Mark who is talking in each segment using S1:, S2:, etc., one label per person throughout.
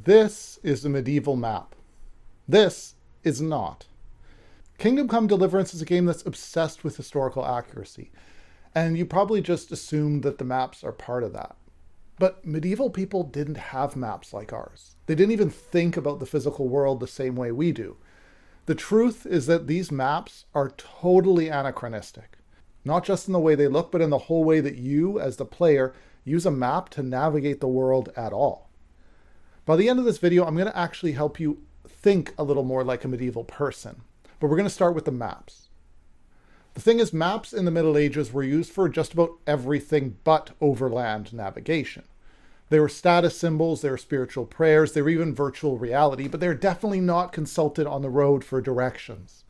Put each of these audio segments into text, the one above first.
S1: This is the medieval map. This is not. Kingdom Come: Deliverance is a game that's obsessed with historical accuracy, and you probably just assumed that the maps are part of that. But medieval people didn't have maps like ours. They didn't even think about the physical world the same way we do. The truth is that these maps are totally anachronistic, not just in the way they look, but in the whole way that you, as the player, use a map to navigate the world at all. By the end of this video, I'm going to actually help you think a little more like a medieval person, but we're going to start with the maps. The thing is, maps in the Middle Ages were used for just about everything but overland navigation. They were status symbols, they were spiritual prayers, they were even virtual reality, but they're definitely not consulted on the road for directions.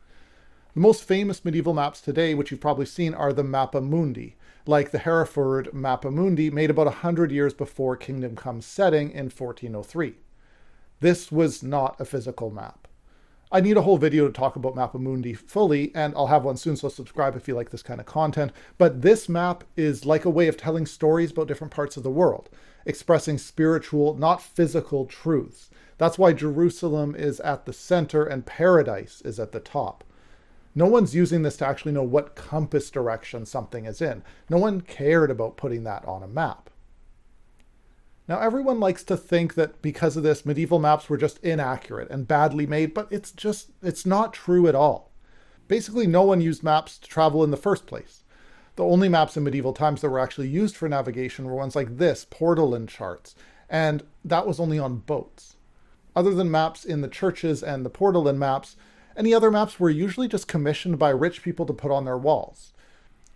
S1: The most famous medieval maps today, which you've probably seen, are the Mappa Mundi, like the Hereford Mappa Mundi made about 100 years before Kingdom Come's setting in 1403. This was not a physical map. I need a whole video to talk about Mappa Mundi fully, and I'll have one soon, so subscribe if you like this kind of content. But this map is like a way of telling stories about different parts of the world, expressing spiritual, not physical truths. That's why Jerusalem is at the center and paradise is at the top. No one's using this to actually know what compass direction something is in. No one cared about putting that on a map. Now, everyone likes to think that because of this, medieval maps were just inaccurate and badly made, but it's not true at all. Basically, no one used maps to travel in the first place. The only maps in medieval times that were actually used for navigation were ones like this, Portolan charts, and that was only on boats. Other than maps in the churches and the Portolan maps, any other maps were usually just commissioned by rich people to put on their walls.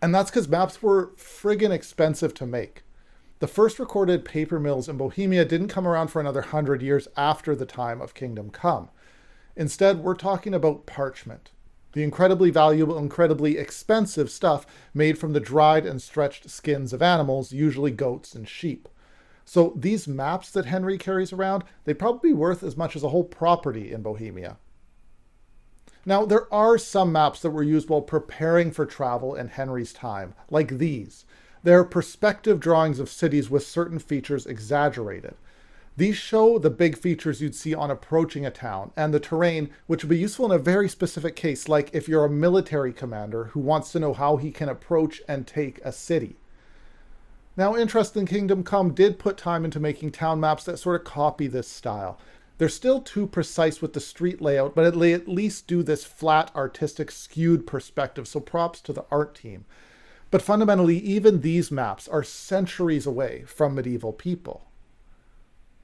S1: And that's because maps were friggin' expensive to make. The first recorded paper mills in Bohemia didn't come around for another 100 years after the time of Kingdom Come. Instead, we're talking about parchment, the incredibly valuable, incredibly expensive stuff made from the dried and stretched skins of animals, usually goats and sheep. So these maps that Henry carries around, they'd probably be worth as much as a whole property in Bohemia. Now, there are some maps that were used while preparing for travel in Henry's time, like these. They're perspective drawings of cities with certain features exaggerated. These show the big features you'd see on approaching a town and the terrain, which would be useful in a very specific case, like if you're a military commander who wants to know how he can approach and take a city. Now, interesting, Kingdom Come did put time into making town maps that sort of copy this style. They're still too precise with the street layout, but they at least do this flat, artistic, skewed perspective, so props to the art team. But fundamentally, even these maps are centuries away from medieval people.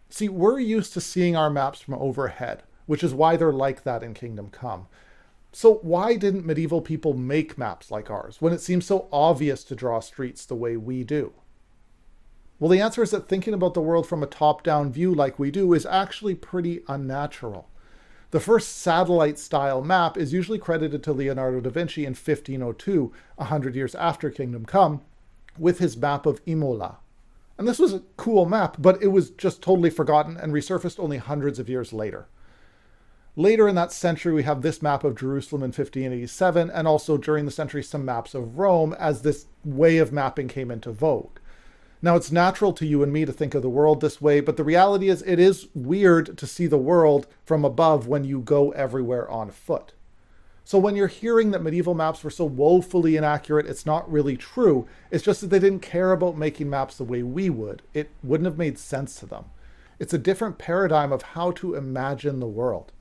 S1: See, we're used to seeing our maps from overhead, which is why they're like that in Kingdom Come. So why didn't medieval people make maps like ours, when it seems so obvious to draw streets the way we do? Well, the answer is that thinking about the world from a top-down view like we do is actually pretty unnatural. The first satellite-style map is usually credited to Leonardo da Vinci in 1502, 100 years after Kingdom Come, with his map of Imola. And this was a cool map, but it was just totally forgotten and resurfaced only hundreds of years later. Later in that century, we have this map of Jerusalem in 1587, and also during the century, some maps of Rome as this way of mapping came into vogue. Now, it's natural to you and me to think of the world this way, but the reality is it is weird to see the world from above when you go everywhere on foot. So when you're hearing that medieval maps were so woefully inaccurate, it's not really true. It's just that they didn't care about making maps the way we would. It wouldn't have made sense to them. It's a different paradigm of how to imagine the world.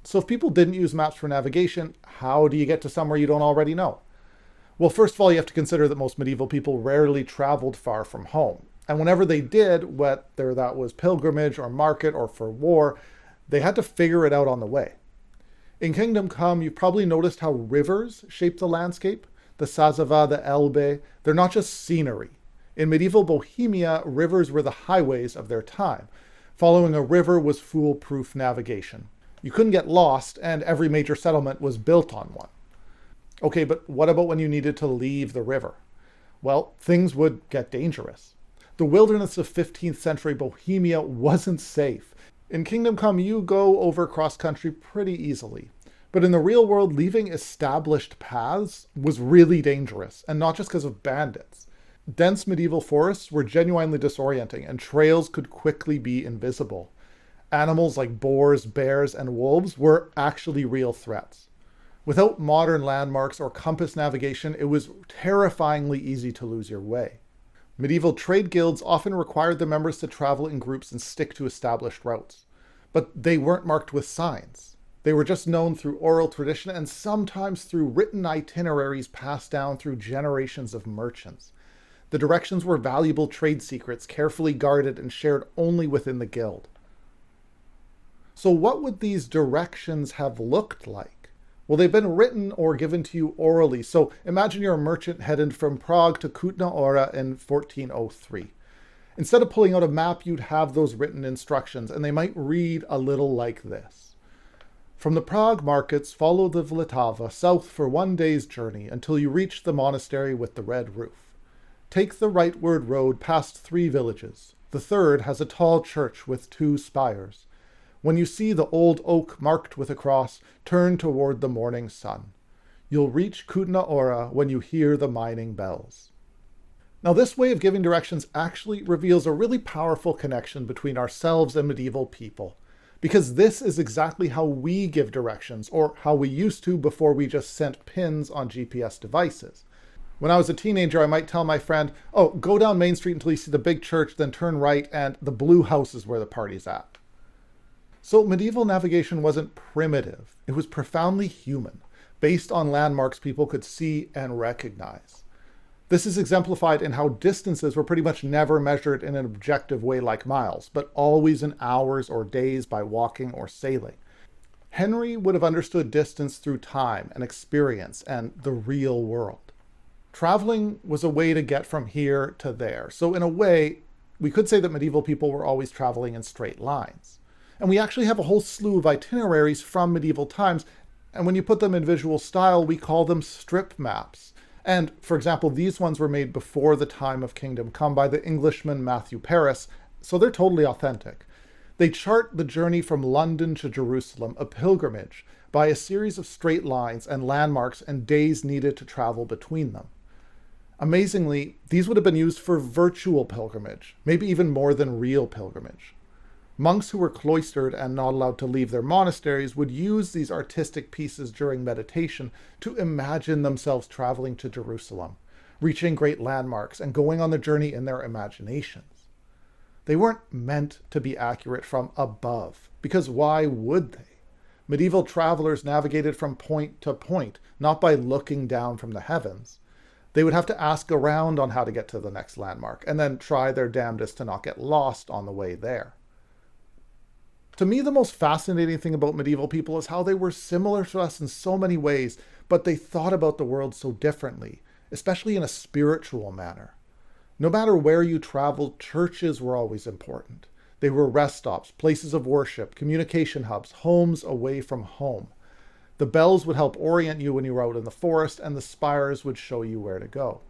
S1: So if people didn't use maps for navigation, how do you get to somewhere you don't already know? Well, first of all, you have to consider that most medieval people rarely traveled far from home. And whenever they did, whether that was pilgrimage or market or for war, they had to figure it out on the way. In Kingdom Come, you've probably noticed how rivers shape the landscape. The Sazava, the Elbe, they're not just scenery. In medieval Bohemia, rivers were the highways of their time. Following a river was foolproof navigation. You couldn't get lost, and every major settlement was built on one. Okay, but what about when you needed to leave the river? Well, things would get dangerous. The wilderness of 15th century Bohemia wasn't safe. In Kingdom Come, you go over cross-country pretty easily. But in the real world, leaving established paths was really dangerous, and not just because of bandits. Dense medieval forests were genuinely disorienting, and trails could quickly be invisible. Animals like boars, bears, and wolves were actually real threats. Without modern landmarks or compass navigation, it was terrifyingly easy to lose your way. Medieval trade guilds often required the members to travel in groups and stick to established routes. But they weren't marked with signs. They were just known through oral tradition and sometimes through written itineraries passed down through generations of merchants. The directions were valuable trade secrets, carefully guarded and shared only within the guild. So what would these directions have looked like? Well, they've been written or given to you orally. So imagine you're a merchant headed from Prague to Kutna-Hora in 1403. Instead of pulling out a map, you'd have those written instructions, and they might read a little like this. From the Prague markets, follow the Vltava south for 1 day's journey until you reach the monastery with the red roof. Take the rightward road past 3 villages. The third has a tall church with 2 spires. When you see the old oak marked with a cross, turn toward the morning sun. You'll reach Kutna-Hora when you hear the mining bells. Now, this way of giving directions actually reveals a really powerful connection between ourselves and medieval people, because this is exactly how we give directions, or how we used to before we just sent pins on GPS devices. When I was a teenager, I might tell my friend, oh, go down Main Street until you see the big church, then turn right, and the blue house is where the party's at. So medieval navigation wasn't primitive. It was profoundly human, based on landmarks people could see and recognize. This is exemplified in how distances were pretty much never measured in an objective way like miles, but always in hours or days by walking or sailing. Henry would have understood distance through time and experience and the real world. Traveling was a way to get from here to there. So in a way, we could say that medieval people were always traveling in straight lines. And we actually have a whole slew of itineraries from medieval times, and when you put them in visual style, we call them strip maps. And, for example, these ones were made before the time of Kingdom Come by the Englishman Matthew Paris, so they're totally authentic. They chart the journey from London to Jerusalem, a pilgrimage, by a series of straight lines and landmarks and days needed to travel between them. Amazingly, these would have been used for virtual pilgrimage, maybe even more than real pilgrimage. Monks who were cloistered and not allowed to leave their monasteries would use these artistic pieces during meditation to imagine themselves traveling to Jerusalem, reaching great landmarks, and going on the journey in their imaginations. They weren't meant to be accurate from above, because why would they? Medieval travelers navigated from point to point, not by looking down from the heavens. They would have to ask around on how to get to the next landmark, and then try their damnedest to not get lost on the way there. To me, the most fascinating thing about medieval people is how they were similar to us in so many ways, but they thought about the world so differently, especially in a spiritual manner. No matter where you traveled, churches were always important. They were rest stops, places of worship, communication hubs, homes away from home. The bells would help orient you when you were out in the forest, and the spires would show you where to go.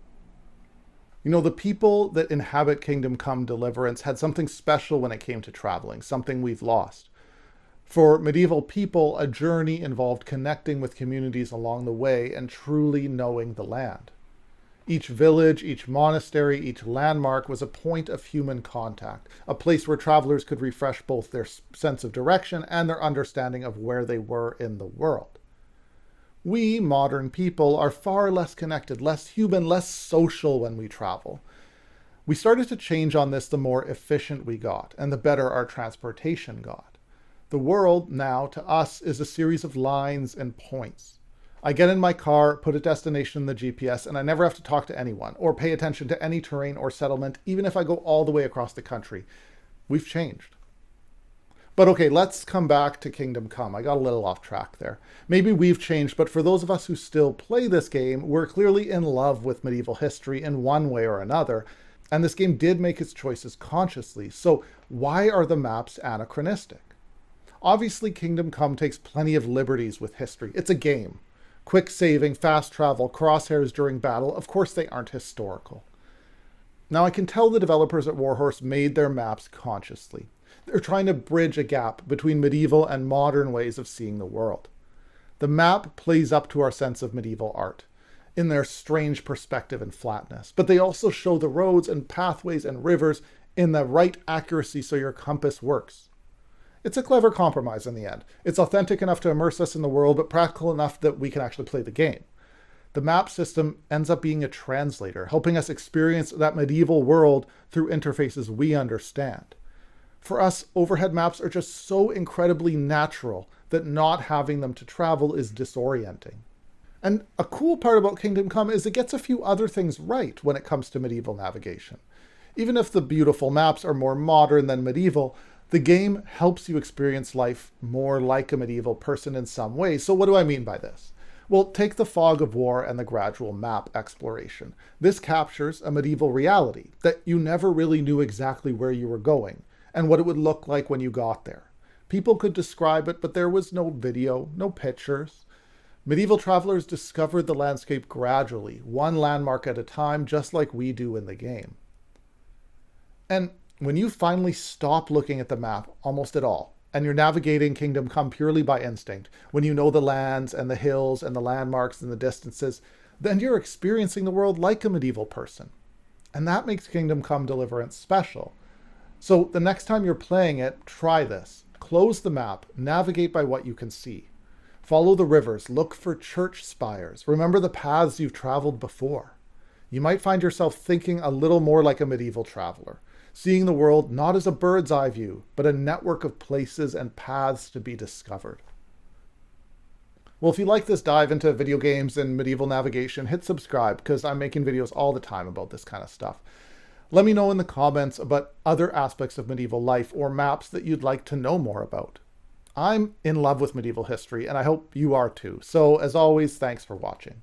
S1: You know, the people that inhabit Kingdom Come Deliverance had something special when it came to traveling, something we've lost. For medieval people, a journey involved connecting with communities along the way and truly knowing the land. Each village, each monastery, each landmark was a point of human contact, a place where travelers could refresh both their sense of direction and their understanding of where they were in the world. We, modern people, are far less connected, less human, less social when we travel. We started to change on this the more efficient we got, and the better our transportation got. The world, now, to us, is a series of lines and points. I get in my car, put a destination in the GPS, and I never have to talk to anyone, or pay attention to any terrain or settlement, even if I go all the way across the country. We've changed. But okay, let's come back to Kingdom Come. I got a little off track there. Maybe we've changed, but for those of us who still play this game, we're clearly in love with medieval history in one way or another, and this game did make its choices consciously. So why are the maps anachronistic? Obviously, Kingdom Come takes plenty of liberties with history. It's a game. Quick saving, fast travel, crosshairs during battle, of course they aren't historical. Now I can tell the developers at Warhorse made their maps consciously. They're trying to bridge a gap between medieval and modern ways of seeing the world. The map plays up to our sense of medieval art in their strange perspective and flatness, but they also show the roads and pathways and rivers in the right accuracy so your compass works. It's a clever compromise in the end. It's authentic enough to immerse us in the world, but practical enough that we can actually play the game. The map system ends up being a translator, helping us experience that medieval world through interfaces we understand. For us, overhead maps are just so incredibly natural that not having them to travel is disorienting. And a cool part about Kingdom Come is it gets a few other things right when it comes to medieval navigation. Even if the beautiful maps are more modern than medieval, the game helps you experience life more like a medieval person in some ways. So what do I mean by this? Well, take the fog of war and the gradual map exploration. This captures a medieval reality that you never really knew exactly where you were going and what it would look like when you got there. People could describe it, but there was no video, no pictures. Medieval travelers discovered the landscape gradually, one landmark at a time, just like we do in the game. And when you finally stop looking at the map almost at all, and you're navigating Kingdom Come purely by instinct, when you know the lands and the hills and the landmarks and the distances, then you're experiencing the world like a medieval person. And that makes Kingdom Come Deliverance special. So the next time you're playing it, try this. Close the map, navigate by what you can see. Follow the rivers, look for church spires, remember the paths you've traveled before. You might find yourself thinking a little more like a medieval traveler, seeing the world not as a bird's eye view, but a network of places and paths to be discovered. Well, if you like this dive into video games and medieval navigation, hit subscribe because I'm making videos all the time about this kind of stuff. Let me know in the comments about other aspects of medieval life or maps that you'd like to know more about. I'm in love with medieval history, and I hope you are too. So, as always, thanks for watching.